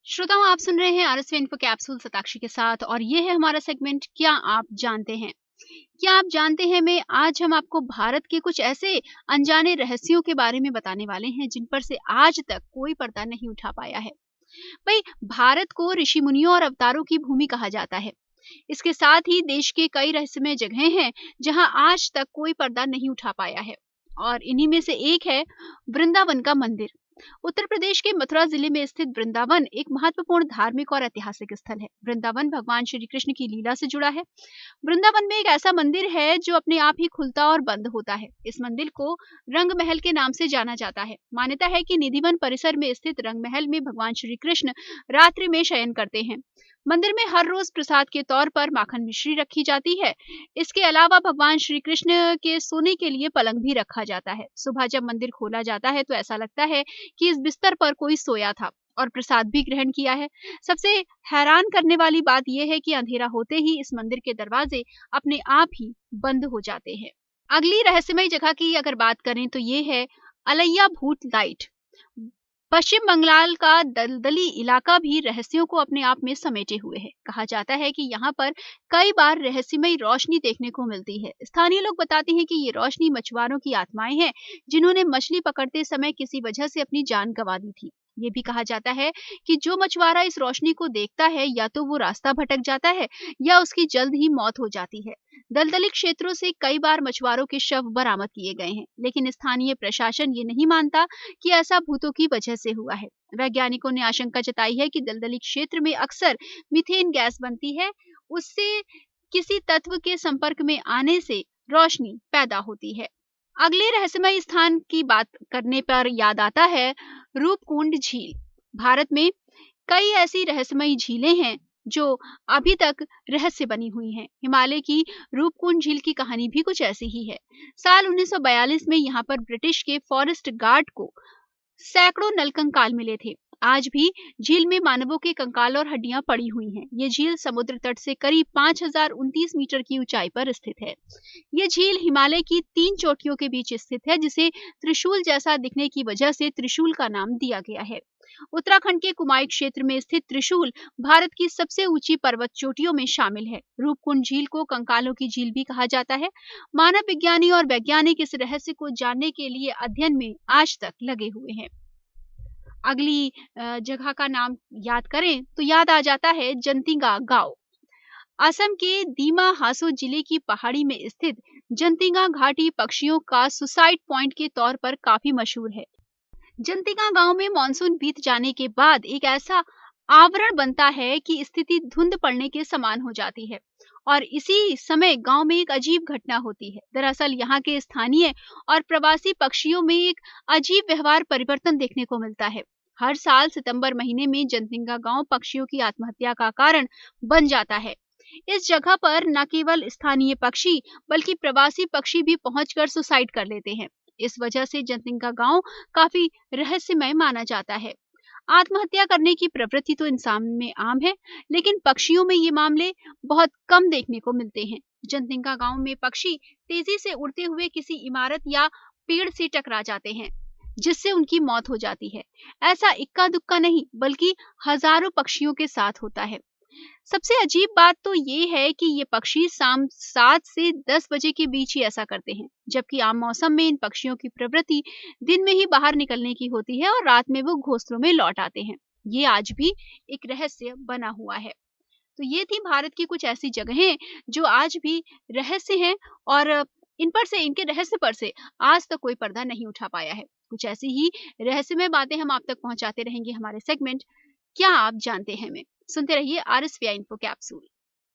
श्रोताओं, आप सुन रहे हैं आरएसवी इन्फो कैप्सूल सताक्षी के साथ और ये है हमारा सेगमेंट क्या आप जानते हैं। क्या आप जानते हैं में आज हम आपको भारत के कुछ ऐसे अनजाने रहस्यों के बारे में बताने वाले हैं जिन पर से आज तक कोई पर्दा नहीं उठा पाया है। भाई, भारत को ऋषि मुनियों और अवतारों की भूमि कहा जाता है। इसके साथ ही देश के कई रहस्यमय जगहें हैं जहां आज तक कोई पर्दा नहीं उठा पाया है, और इन्हीं में से एक है वृंदावन का मंदिर। उत्तर प्रदेश के मथुरा जिले में स्थित वृंदावन एक महत्वपूर्ण धार्मिक और ऐतिहासिक स्थल है। वृंदावन भगवान श्री कृष्ण की लीला से जुड़ा है। वृंदावन में एक ऐसा मंदिर है जो अपने आप ही खुलता और बंद होता है। इस मंदिर को रंग महल के नाम से जाना जाता है। मान्यता है कि निधिवन परिसर में स्थित रंग महल में भगवान श्री कृष्ण रात्रि में शयन करते हैं। मंदिर में हर रोज प्रसाद के तौर पर माखन मिश्री रखी जाती है। इसके अलावा भगवान श्री कृष्ण के सोने के लिए पलंग भी रखा जाता है। सुबह जब मंदिर खोला जाता है तो ऐसा लगता है कि इस बिस्तर पर कोई सोया था और प्रसाद भी ग्रहण किया है। सबसे हैरान करने वाली बात यह है कि अंधेरा होते ही इस मंदिर के दरवाजे अपने आप ही बंद हो जाते हैं। अगली रहस्यमय जगह की अगर बात करें तो ये है अलैया भूत लाइट। पश्चिम बंगाल का दलदली इलाका भी रहस्यों को अपने आप में समेटे हुए है। कहा जाता है कि यहाँ पर कई बार रहस्यमय रोशनी देखने को मिलती है। स्थानीय लोग बताते हैं कि ये रोशनी मछुआरों की आत्माएं हैं जिन्होंने मछली पकड़ते समय किसी वजह से अपनी जान गंवा दी थी। ये भी कहा जाता है कि जो मछुआरा इस रोशनी को देखता है या तो वो रास्ता भटक जाता है या उसकी जल्द ही मौत हो जाती है। दलदली क्षेत्रों से कई बार मछुआरों के शव बरामद किए गए हैं, लेकिन स्थानीय प्रशासन ये नहीं मानता कि ऐसा भूतों की वजह से हुआ है। वैज्ञानिकों ने आशंका जताई है कि दलदली क्षेत्र में अक्सर मीथेन गैस बनती है, उससे किसी तत्व के संपर्क में आने से रोशनी पैदा होती है। अगले रहस्यमय स्थान की बात करने पर याद आता है रूपकुंड झील। भारत में कई ऐसी रहस्यमयी झीलें हैं जो अभी तक रहस्य बनी हुई हैं। हिमालय की रूपकुंड झील की कहानी भी कुछ ऐसी ही है। साल 1942 में यहाँ पर ब्रिटिश के फॉरेस्ट गार्ड को सैकड़ों नलकंकाल मिले थे। आज भी झील में मानवों के कंकाल और हड्डियां पड़ी हुई हैं। ये झील समुद्र तट से करीब 5029 मीटर की ऊंचाई पर स्थित है। ये झील हिमालय की 3 चोटियों के बीच स्थित है, जिसे त्रिशूल जैसा दिखने की वजह से त्रिशूल का नाम दिया गया है। उत्तराखंड के कुमाऊं क्षेत्र में स्थित त्रिशूल भारत की सबसे ऊंची पर्वत चोटियों में शामिल है। रूपकुंड झील को कंकालों की झील भी कहा जाता है। मानव विज्ञानी और वैज्ञानिक इस रहस्य को जानने के लिए अध्ययन में आज तक लगे हुए हैं। अगली जगह का नाम याद करें तो याद आ जाता है जंतिंगा गांव। असम के दीमा हासो जिले की पहाड़ी में स्थित जंतिंगा घाटी पक्षियों का सुसाइड पॉइंट के तौर पर काफी मशहूर है। जंतिंगा गांव में मानसून बीत जाने के बाद एक ऐसा आवरण बनता है कि स्थिति धुंध पड़ने के समान हो जाती है, और इसी समय गांव में एक अजीब घटना होती है। दरअसल यहाँ के स्थानीय और प्रवासी पक्षियों में एक अजीब व्यवहार परिवर्तन देखने को मिलता है। हर साल सितंबर महीने में जंतिंगा गांव पक्षियों की आत्महत्या का कारण बन जाता है। इस जगह पर न केवल स्थानीय पक्षी बल्कि प्रवासी पक्षी भी पहुंचकर सुसाइड कर लेते हैं। इस वजह से जंतिंगा गांव काफी रहस्यमय माना जाता है। आत्महत्या करने की प्रवृत्ति तो इंसान में आम है, लेकिन पक्षियों में ये मामले बहुत कम देखने को मिलते हैं। जंतिंगा गांव में पक्षी तेजी से उड़ते हुए किसी इमारत या पेड़ से टकरा जाते हैं, जिससे उनकी मौत हो जाती है। ऐसा इक्का दुक्का नहीं बल्कि हजारों पक्षियों के साथ होता है। सबसे अजीब बात तो ये है कि ये पक्षी शाम 7 से 10 बजे के बीच ही ऐसा करते हैं, जबकि आम मौसम में इन पक्षियों की प्रवृत्ति दिन में ही बाहर निकलने की होती है और रात में वो घोंसलों में लौट आते हैं। ये आज भी एक रहस्य बना हुआ है। तो ये थी भारत की कुछ ऐसी जगहें जो आज भी रहस्य हैं, और इन पर से, इनके रहस्य पर से आज तक कोई पर्दा नहीं उठा पाया है। कुछ ऐसी ही रहस्यमय बातें हम आप तक पहुंचाते रहेंगे हमारे सेगमेंट क्या आप जानते हैं में। सुनते रहिए आरएसवी इन्फो कैप्सूल।